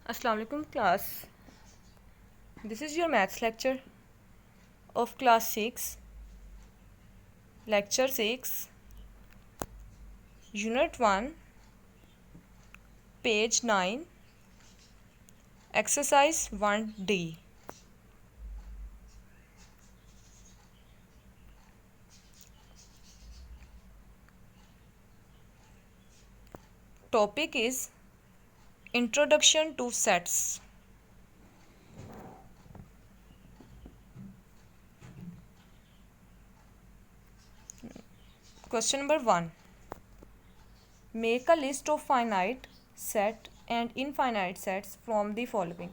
Assalamu alaikum class. This is your maths lecture of class 6, lecture 6, unit 1, page 9, exercise 1D. Topic is Introduction to Sets. Question number 1. Make a list of finite set and infinite sets from the following.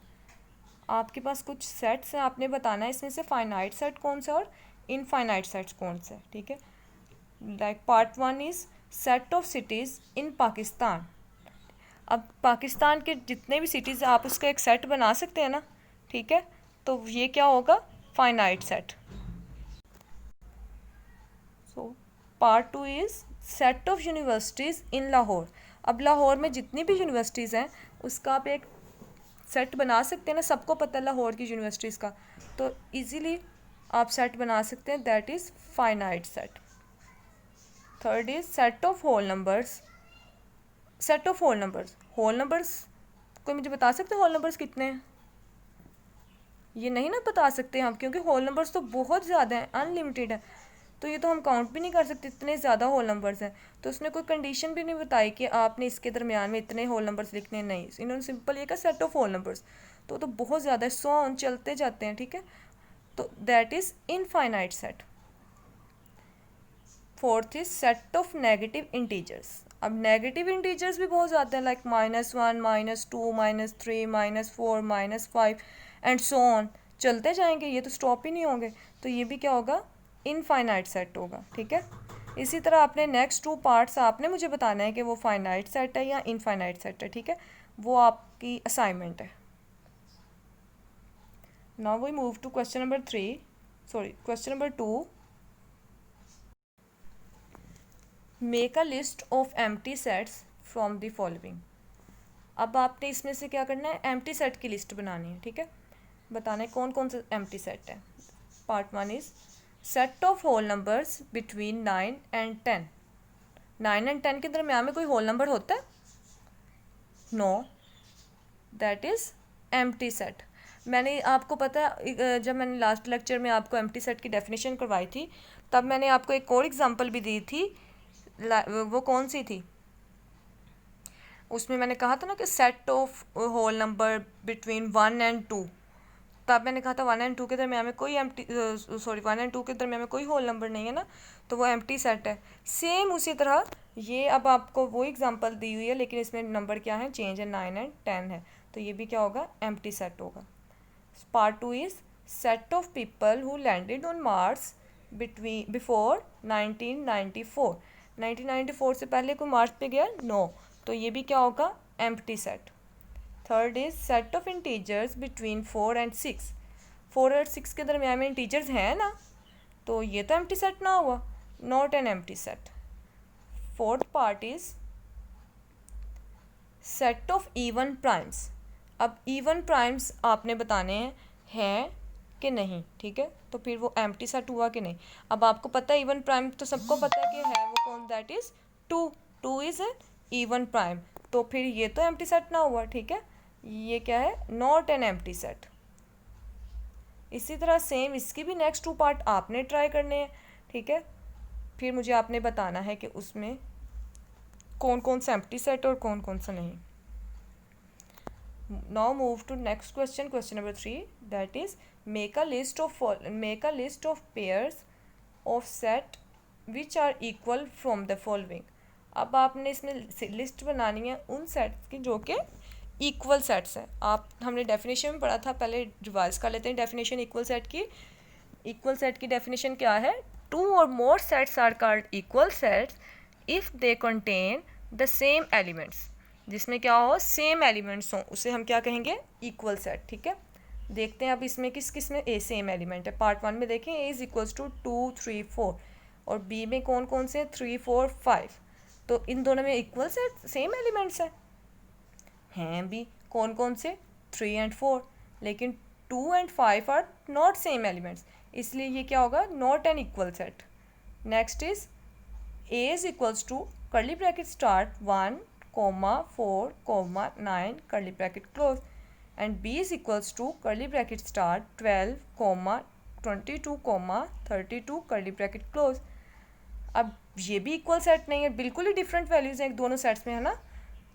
आपके पास कुछ sets हैं, आपने बताना है इसमें से finite set कौन सा और इनफाइनाइट सेट्स कौन सा है. ठीक है. Like part 1 is set of cities in Pakistan. अब पाकिस्तान के जितने भी सिटीज़ आप उसका एक सेट बना सकते हैं ना. ठीक है. तो ये क्या होगा, finite set. So part 2 is set of universities इन लाहौर. अब लाहौर में जितनी भी यूनिवर्सिटीज़ हैं उसका आप एक सेट बना सकते हैं ना. सबको पता है लाहौर की यूनिवर्सिटीज़ का, तो इजीली आप सेट बना सकते हैं. That is finite set. Third is set of whole numbers. Set of whole numbers. Whole numbers कोई मुझे बता सकते हैं होल नंबर्स कितने हैं? ये नहीं ना बता सकते हम, क्योंकि होल नंबर्स तो बहुत ज़्यादा हैं, अनलिमिटेड है. तो ये तो हम काउंट भी नहीं कर सकते, इतने ज़्यादा होल नंबर्स हैं. तो उसने कोई कंडीशन भी नहीं बताई कि आपने इसके दरमियान में इतने होल नंबर्स लिखने. नहीं, इन्होंने सिंपल ये कहा सेट ऑफ होल नंबर्स. तो बहुत ज़्यादा है, 100 चलते जाते हैं. ठीक है. तो that is infinite set. Fourth is set of negative integers. अब नेगेटिव इंटीजर्स भी बहुत ज़्यादा हैं, लाइक -1, -2, -3, -4, -5 एंड सो ऑन. चलते जाएंगे, ये तो स्टॉप ही नहीं होंगे. तो ये भी क्या होगा, इनफाइनाइट सेट होगा. ठीक है. इसी तरह आपने नेक्स्ट 2 पार्ट्स आपने मुझे बताना है कि वो फाइनाइट सेट है या इनफाइनाइट सेट है. ठीक है. वो आपकी असाइनमेंट है. Now we move to question number 2. Make a list of empty sets from the following. अब आपने इसमें से क्या करना है, एम्प्टी सेट की लिस्ट बनानी है. ठीक है. बताना है कौन कौन से एम्प्टी सेट है. Part 1 is set of whole numbers between 9 and 10. 9 and 10 के दरमियान में कोई होल नंबर होता है? No. That is empty set. मैंने आपको पता है, जब मैंने लास्ट लेक्चर में आपको एम्प्टी सेट की डेफिनेशन करवाई थी, तब मैंने आपको एक और एग्जांपल भी दी थी. वो कौन सी थी? उसमें मैंने कहा था ना कि set of whole number between 1 and 2. तब मैंने कहा था 1 एंड 2 के दरमियान में कोई 1 एंड 2 के दरमियान में कोई होल नंबर नहीं है ना, तो वो एम्प्टी सेट है. सेम उसी तरह ये अब आपको वो एग्जांपल दी हुई है, लेकिन इसमें नंबर क्या है, चेंज है, 9 एंड 10 है. तो ये भी क्या होगा, एम्प्टी सेट होगा. Part 2 is set of people who landed on Mars before 1994. 1994 से पहले कोई मार्स पे गया? नो. तो ये भी क्या होगा, empty set. Third is set of integers between 4 and 6. 4 और 6 के दरमियान में इंटीजर्स हैं ना, तो ये तो एम्प्टी सेट ना हुआ, not an empty set. Fourth part is set of even primes. अब इवन प्राइम्स आपने बताने हैं कि नहीं. ठीक है. तो फिर वो एम्प्टी सेट हुआ कि नहीं. अब आपको पता है इवन प्राइम तो सबको पता है कि है वो कौन, that is 2. 2 is an even prime. तो फिर ये तो एम्प्टी सेट ना हुआ. ठीक है. ये क्या है, नॉट एन एम्प्टी सेट. इसी तरह सेम इसकी भी नेक्स्ट 2 पार्ट आपने ट्राई करने हैं. ठीक है. फिर मुझे आपने बताना है कि उसमें कौन कौन सा एम्प्टी सेट और कौन कौन सा नहीं. Now move to next question, question number 3, that is make a list of pairs of set which are equal from the following. अब आपने इसमें लिस्ट बनानी है उन सेट्स की जो कि इक्वल सेट्स हैं. आप हमने डेफिनेशन में पढ़ा था, पहले रिवाइज कर लेते हैं डेफिनेशन इक्वल सेट की. इक्वल सेट की डेफिनेशन क्या है, 2 or more sets are called equal sets if they contain the same elements. जिसमें क्या हो, सेम एलिमेंट्स हों, उसे हम क्या कहेंगे, इक्वल सेट. ठीक है. देखते हैं अब इसमें किस में ए सेम एलिमेंट है. पार्ट 1 में देखें ए इज इक्वल्स टू 2, 3, 4 और बी में कौन कौन से हैं, 3, 4, 5. तो इन दोनों में इक्वल सेट सेम एलिमेंट्स हैं. हैं भी। कौन कौन से? 3 एंड 4। लेकिन 2 and 5 are not same elements, इसलिए ये क्या होगा? Not an equal set. Next is A is equals to curly bracket start 1, 4, 9 curly bracket close, and B is equals to curly bracket start 12, 22, 32 curly bracket close. अब ये भी equal set नहीं है, बिल्कुल ही डिफरेंट वैल्यूज़ हैं एक दोनों sets में, है ना,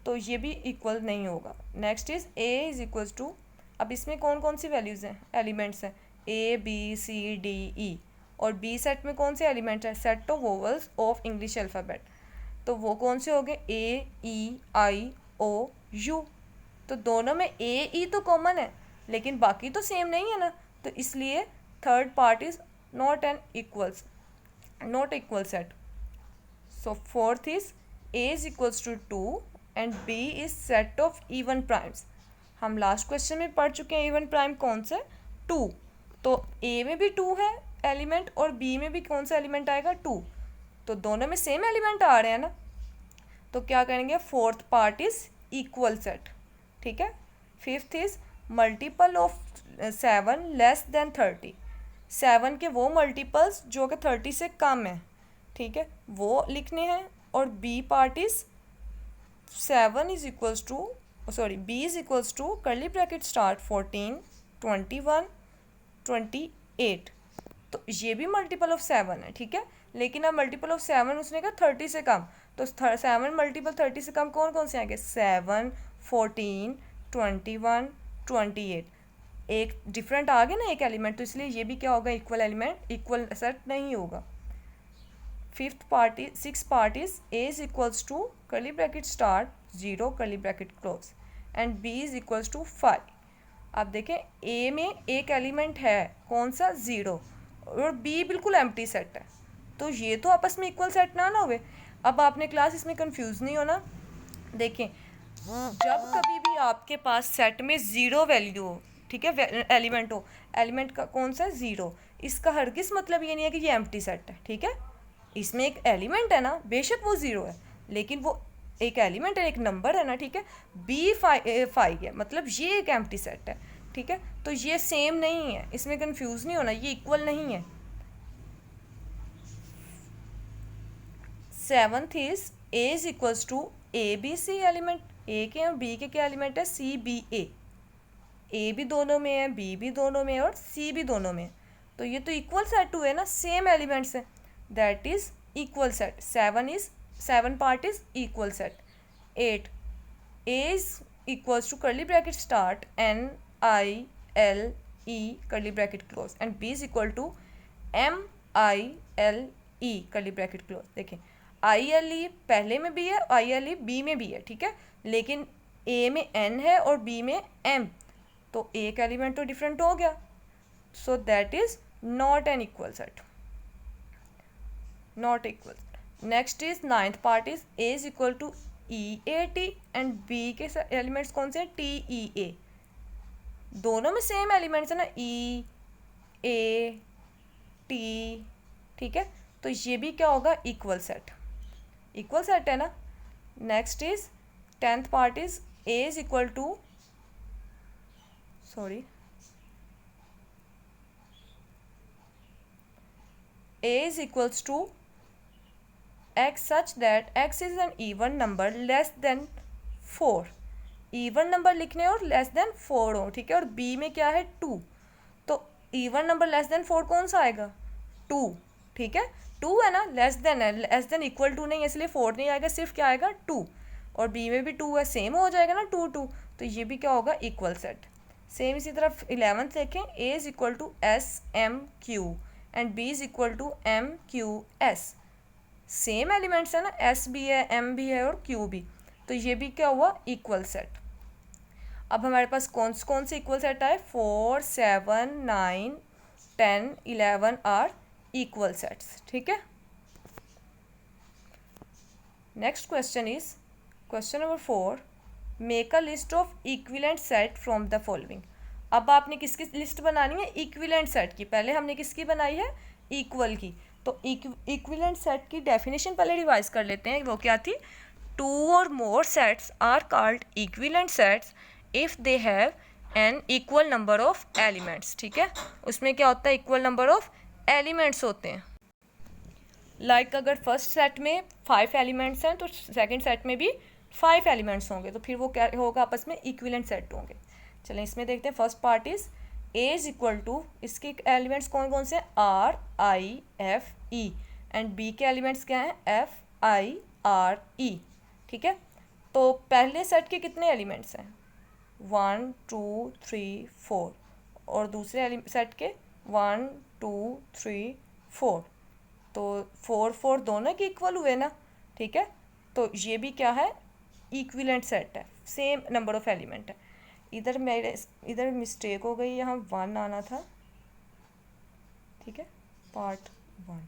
तो ये भी इक्वल नहीं होगा। Next is A is equals to, अब इसमें कौन कौन सी वैल्यूज़ हैं, एलिमेंट्स हैं A B C D E, और बी सेट में कौन से एलिमेंट है? Set of vowels of English alphabet, तो वो कौन से हो गए? A E I O U। तो दोनों में A E तो कॉमन है, लेकिन बाकी तो सेम नहीं है ना, तो इसलिए third part is not equal set. So fourth is A is equals to 2 and B is set of even primes. हम लास्ट क्वेश्चन में पढ़ चुके हैं इवन प्राइम कौन से? 2। तो A में भी 2 है एलिमेंट और B में भी कौन सा एलिमेंट आएगा? 2। तो दोनों में सेम एलिमेंट आ रहे हैं ना, तो क्या करेंगे? Fourth part is equal set. ठीक है। Fifth is multiple of 7 less than 30। 7 के वो मल्टीपल्स जो कि 30 से कम है, ठीक है, वो लिखने हैं। और B part is 7 is equals to B is equals to curly bracket start 14, 21, 28। तो ये भी मल्टीपल ऑफ 7 है, ठीक है, लेकिन अब मल्टीपल ऑफ 7 उसने कहा 30 से कम, तो 7 मल्टीपल 30 से कम कौन कौन से आएंगे? 7, 14, 21, 28। एक डिफरेंट आ गया ना एक एलिमेंट, तो इसलिए ये भी क्या होगा? इक्वल एलिमेंट, इक्वल सेट नहीं होगा। Six part is A is equals to curly bracket start 0 curly bracket close and B is equals to 5। आप देखें A में एक एलिमेंट है, कौन सा? 0, और B बिल्कुल एम्प्टी सेट है, तो ये तो आपस में इक्वल सेट ना हुए। अब आपने क्लास इसमें कंफ्यूज नहीं होना। देखें, जब कभी भी आपके पास सेट में 0 वैल्यू हो, ठीक है, एलिमेंट हो, एलिमेंट का कौन सा? 0, इसका हरगिज़ मतलब ये नहीं है कि ये एम्प्टी सेट है, ठीक है। इसमें एक एलिमेंट है ना, बेशक वो 0 है, लेकिन वो एक एलिमेंट है, एक नंबर है ना, ठीक है। B5 है, मतलब ये एक एम्प्टी सेट है, ठीक है। तो ये सेम नहीं है, इसमें कंफ्यूज नहीं होना, ये इक्वल नहीं है। Seventh is A is equals to ABC element. A के और B के क्या एलिमेंट है? CBA। A भी दोनों में है, B भी दोनों में है और C भी दोनों में है, तो ये तो इक्वल सेट हुए ना, सेम एलिमेंट्स है, that is equal set. 7 part is equal set. 8 A is equals to curly bracket start NILE curly bracket close and B is equal to MILE curly bracket close. देखें ILE पहले में भी है, ILE B में भी है, ठीक है, लेकिन A में N है और B में M, तो एक एलिमेंट तो डिफरेंट हो गया, so that is not an equal set, not equal. Next is ninth part is A is equal to EAT and B के एलिमेंट्स कौन से हैं? TEA। दोनों में सेम एलिमेंट्स है ना, E A T, ठीक है, तो ये भी क्या होगा? इक्वल सेट, इक्वल सेट है ना। Next is 10th part is A is equal to A is equals to x such that x is an even number less than 4। Even number लिखने और लेस देन 4 हो, ठीक है, और B में क्या है? 2, तो इवन नंबर लेस देन 4 कौन सा आएगा? 2, ठीक है, 2 है ना, लेस देन है, लेस देन इक्वल टू नहीं है, इसलिए 4 नहीं आएगा, सिर्फ क्या आएगा? 2, और B में भी 2 है, सेम हो जाएगा ना, 2 2, तो ये भी क्या होगा? Equal set. सेम इसी तरह 11th देखें, A is equal to SMQ and B is equal to MQS। Same elements है ना, S भी है, M भी है और Q भी, तो ये भी क्या हुआ? Equal set. अब हमारे पास कौन से इक्वल सेट आए? 4, 7, 9, 10, 11 आर इक्वल सेट्स, ठीक है। Next question is question number 4, make a list of equivalent set from the following. अब आपने किसकी लिस्ट बनानी है? इक्विवेलेंट सेट की। पहले हमने किसकी बनाई है? इक्वल की। तो इक्विवेलेंट सेट की डेफिनेशन पहले रिवाइज कर लेते हैं, वो क्या थी? Two or more sets are called equivalent sets if they have an equal number of elements. ठीक है, उसमें क्या होता है, इक्वल नंबर ऑफ एलिमेंट्स होते हैं। लाइक अगर फर्स्ट सेट में 5 एलिमेंट्स हैं तो सेकंड सेट में भी 5 एलिमेंट्स होंगे, तो फिर वो क्या होगा, आपस में इक्विवेलेंट सेट होंगे। चलें इसमें देखते हैं। First part is A is equal to, इसके एलिमेंट्स कौन कौन से हैं, R I F E, and B के एलिमेंट्स क्या हैं, एफ आई आर ई। ठीक है, तो पहले सेट के कितने एलिमेंट्स हैं, 1 2 3 4, और दूसरे सेट के 1 2 3 4, तो 4 4 दोनों के इक्वल हुए ना। ठीक है, तो ये भी क्या है, इक्विवेलेंट सेट है, सेम नंबर ऑफ एलिमेंट है। इधर मिस्टेक हो गई, यहाँ 1 आना था। ठीक है, part 1।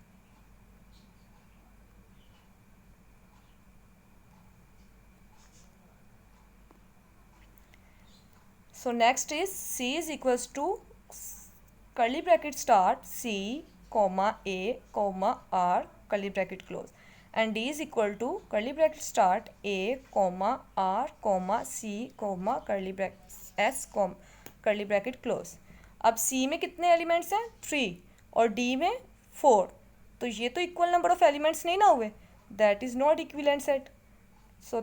So next is C is equals to curly bracket start C comma A comma R curly bracket close, and D is equal to curly bracket start A comma R comma C comma curly bracket S comma curly bracket close. अब C में कितने elements हैं, 3, और D में 4, तो ये तो equal number of elements नहीं ना हुए, that is not equivalent set. So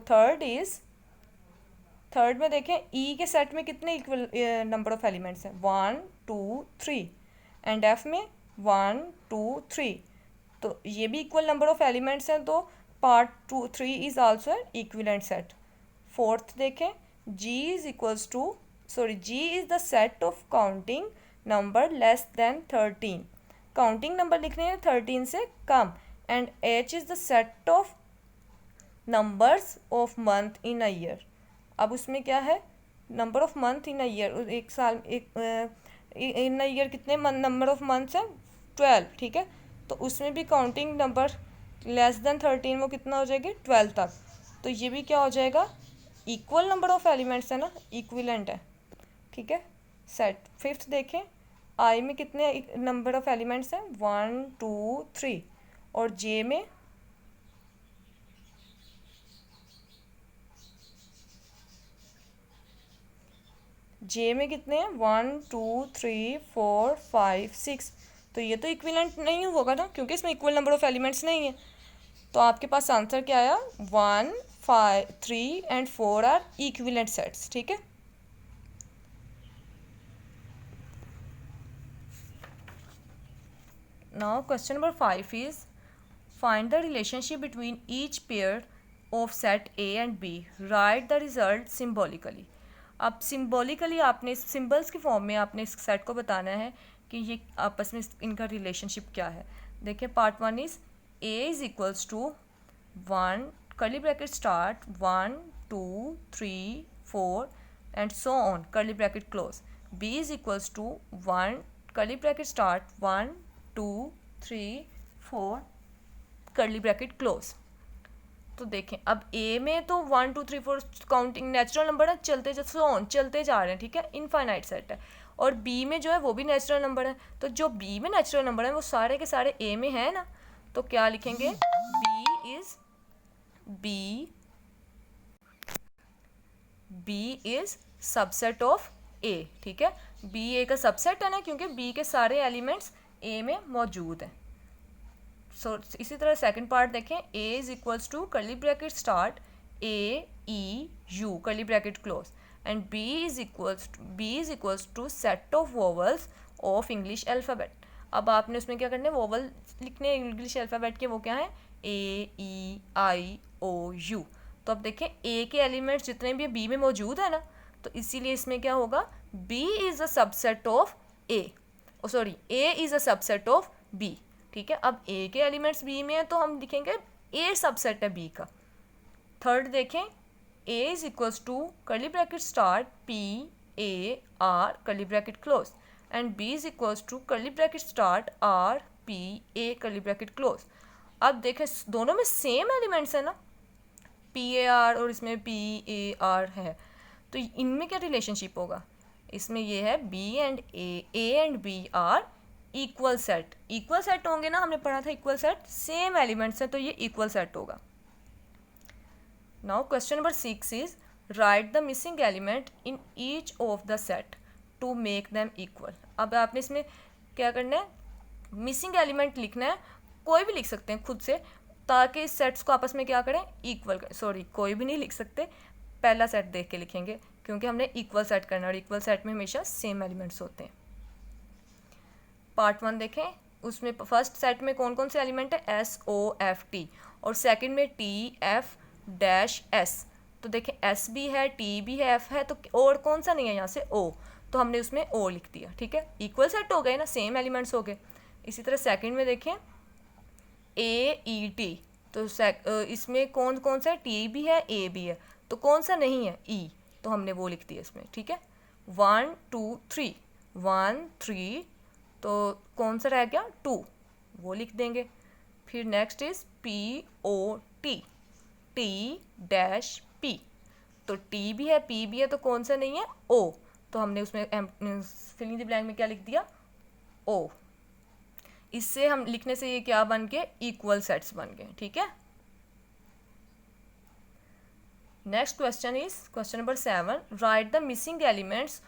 third में देखें, E के सेट में कितने इक्वल नंबर ऑफ एलिमेंट्स हैं, 1 2 3, एंड F में 1 2 3, तो ये भी इक्वल नंबर ऑफ एलिमेंट्स हैं, तो part 3 is also an equivalent set. Fourth देखें, G is the set of counting number less than 13, counting number लिखने हैं 13 से कम, and H is the set of numbers of month in a year. अब उसमें क्या है, number of month in a year, एक साल इन अ ईयर कितने नंबर ऑफ मंथ्स हैं, 12। ठीक है, तो उसमें भी काउंटिंग नंबर लेस देन 13 वो कितना हो जाएगी, 12 तक, तो ये भी क्या हो जाएगा, इक्वल नंबर ऑफ एलिमेंट्स है ना, इक्विवेलेंट है। ठीक है, सेट। फिफ्थ देखें, आई में कितने नंबर ऑफ एलिमेंट्स हैं, 1 2 3, और जे में कितने हैं, 1 2 3 4 5 6, तो ये तो इक्विवेलेंट नहीं होगा ना, क्योंकि इसमें इक्वल नंबर ऑफ एलिमेंट्स नहीं है। तो आपके पास आंसर क्या आया, 1 5 3 एंड 4 आर इक्विवेलेंट सेट्स। ठीक है, now question number 5 is find the relationship between each pair of set A and B, write the result symbolically. अब सिम्बॉलिकली आपने सिम्बल्स के फॉर्म में आपने इस सेट को बताना है कि ये आपस में इनका रिलेशनशिप क्या है। देखिए, part 1 is A is equals to 1 curly bracket start 1 2 3 4 and so on curly bracket close, B is equals to 1 curly bracket start 1 2 3 4 curly bracket close. तो देखें, अब ए में तो 1 2 3 4 काउंटिंग नेचुरल नंबर है, चलते चलते जा रहे हैं। ठीक है, इनफाइनाइट सेट है, और बी में जो है वो भी नेचुरल नंबर है, तो जो बी में नेचुरल नंबर है वो सारे के सारे ए में है ना, तो क्या लिखेंगे, बी इज सबसेट ऑफ ए। ठीक है, बी ए का सबसेट है ना, क्योंकि बी के सारे एलिमेंट्स ए में मौजूद हैं। इसी तरह सेकंड पार्ट देखें, A is equals to curly bracket start A E U curly bracket close, and B is equals to set of vowels of English alphabet. अब आपने उसमें क्या करना है, वोवल लिखने हैं इंग्लिश अल्फ़ाबेट के, वो क्या है, A E I O U। तो अब देखें, A के एलिमेंट्स जितने भी B में मौजूद है ना, तो इसीलिए इसमें क्या होगा, B is a subset of A is a subset of B। ठीक है, अब ए के एलिमेंट्स बी में है, तो हम लिखेंगे ए सबसेट है बी का। थर्ड देखें, A is equals to curly bracket start P A R curly bracket close, and B is equals to curly bracket start R P A curly bracket close. अब देखें, दोनों में same elements है ना, P A are और इसमें P A are है, तो इनमें क्या रिलेशनशिप होगा, इसमें ये है B and A and B are equal set होंगे ना, हमने पढ़ा था इक्वल सेट, सेम एलिमेंट्स हैं, तो ये इक्वल सेट होगा। Now question number 6 is write the missing element in each of the set to make them equal. अब आपने इसमें क्या करना है, मिसिंग एलिमेंट लिखना है, कोई भी लिख सकते हैं खुद से, ताकि इस सेट्स को आपस में क्या करें, इक्वल करें। सॉरी, कोई भी नहीं लिख सकते, पहला सेट देख के लिखेंगे, क्योंकि हमने इक्वल सेट करना है और इक्वल सेट में हमेशा सेम एलिमेंट्स होते हैं। पार्ट 1 देखें, उसमें फर्स्ट सेट में कौन कौन से एलिमेंट है, SOFT, और सेकंड में TF-S। तो देखें S भी है, T भी है, F है, तो और कौन सा नहीं है यहाँ से, O, तो हमने उसमें O लिख दिया। ठीक है, इक्वल सेट हो गए ना, सेम एलिमेंट्स हो गए। इसी तरह सेकंड में देखें AET, तो इसमें कौन कौन सा है, T भी है, A भी है, तो कौन सा नहीं है, E, तो हमने वो लिख दिया इसमें। ठीक है, 1 2 3, 1 3, तो कौन सा रह गया, 2, वो लिख देंगे। फिर नेक्स्ट इज POT, T-P, तो T भी है, P भी है, तो कौन सा नहीं है, O, तो हमने उसमें फिलिंग द ब्लैंक में क्या लिख दिया, O। इससे हम लिखने से ये क्या बन गए, इक्वल सेट्स बन गए। ठीक है, next question is question number 7, write the missing elements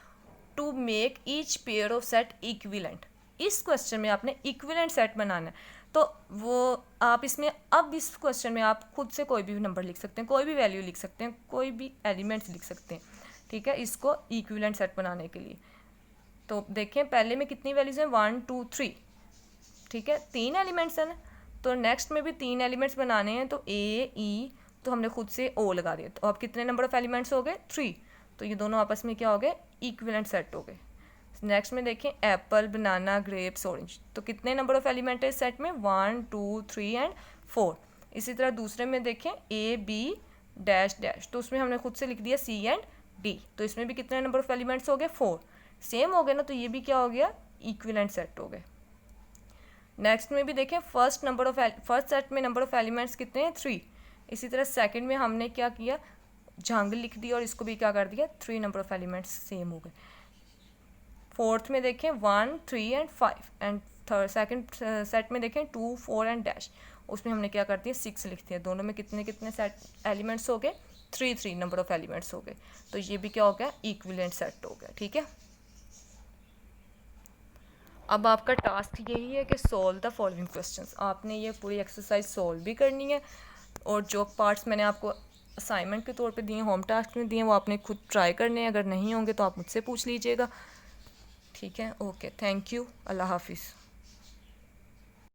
to make each pair of set equivalent. इस क्वेश्चन में आपने इक्विवेलेंट सेट बनाना है, तो वो आप इसमें, अब इस क्वेश्चन में आप खुद से कोई भी नंबर लिख सकते हैं, कोई भी वैल्यू लिख सकते हैं, कोई भी एलिमेंट्स लिख सकते हैं। ठीक है, इसको इक्विवेलेंट सेट बनाने के लिए तो देखें पहले में कितनी वैल्यूज हैं, 1 2 3। ठीक है, 3 एलिमेंट्स हैं ना, तो नेक्स्ट में भी 3 एलिमेंट्स बनाने हैं, तो AE, तो हमने खुद से O लगा दिया। तो अब कितने नंबर ऑफ एलिमेंट्स हो गए, 3, तो ये दोनों आपस में क्या हो गए, इक्विवेलेंट सेट हो गए। नेक्स्ट में देखें एप्पल, बनाना, ग्रेप्स, ऑरेंज, तो कितने नंबर ऑफ एलिमेंट है इस सेट में, 1 2 3 एंड 4। इसी तरह दूसरे में देखें AB-, तो उसमें हमने खुद से लिख दिया C एंड D, तो इसमें भी कितने नंबर ऑफ एलिमेंट्स हो गए, 4, सेम हो गए ना, तो ये भी क्या हो गया, इक्विवेलेंट सेट हो गए। नेक्स्ट में भी देखें फर्स्ट सेट में नंबर ऑफ एलिमेंट्स कितने हैं, 3। इसी तरह सेकंड में हमने क्या किया, जंगल लिख दिया और इसको भी क्या कर दिया, 3 नंबर ऑफ एलिमेंट्स सेम हो गए। फोर्थ में देखें 1 3 and 5, and third second set में देखें 2 4 एंड डैश, उसमें हमने क्या कर दिया, 6 लिख दिया। दोनों में कितने कितने सेट एलिमेंट्स हो गए, 3 नंबर ऑफ एलिमेंट्स हो गए, तो ये भी क्या हो गया, इक्विवेलेंट सेट हो गया। ठीक है, अब आपका टास्क यही है कि सॉल्व द फॉलोइंग क्वेश्चंस। आपने ये पूरी एक्सरसाइज सॉल्व भी करनी है, और जो पार्ट्स मैंने आपको असाइनमेंट के तौर पे दिए, होम टास्क में दिए, वो आपने खुद ट्राई करने हैं। अगर नहीं होंगे तो आप मुझसे पूछ लीजिएगा। ठीक है, ओके, थैंक यू, अल्लाह हाफिज़।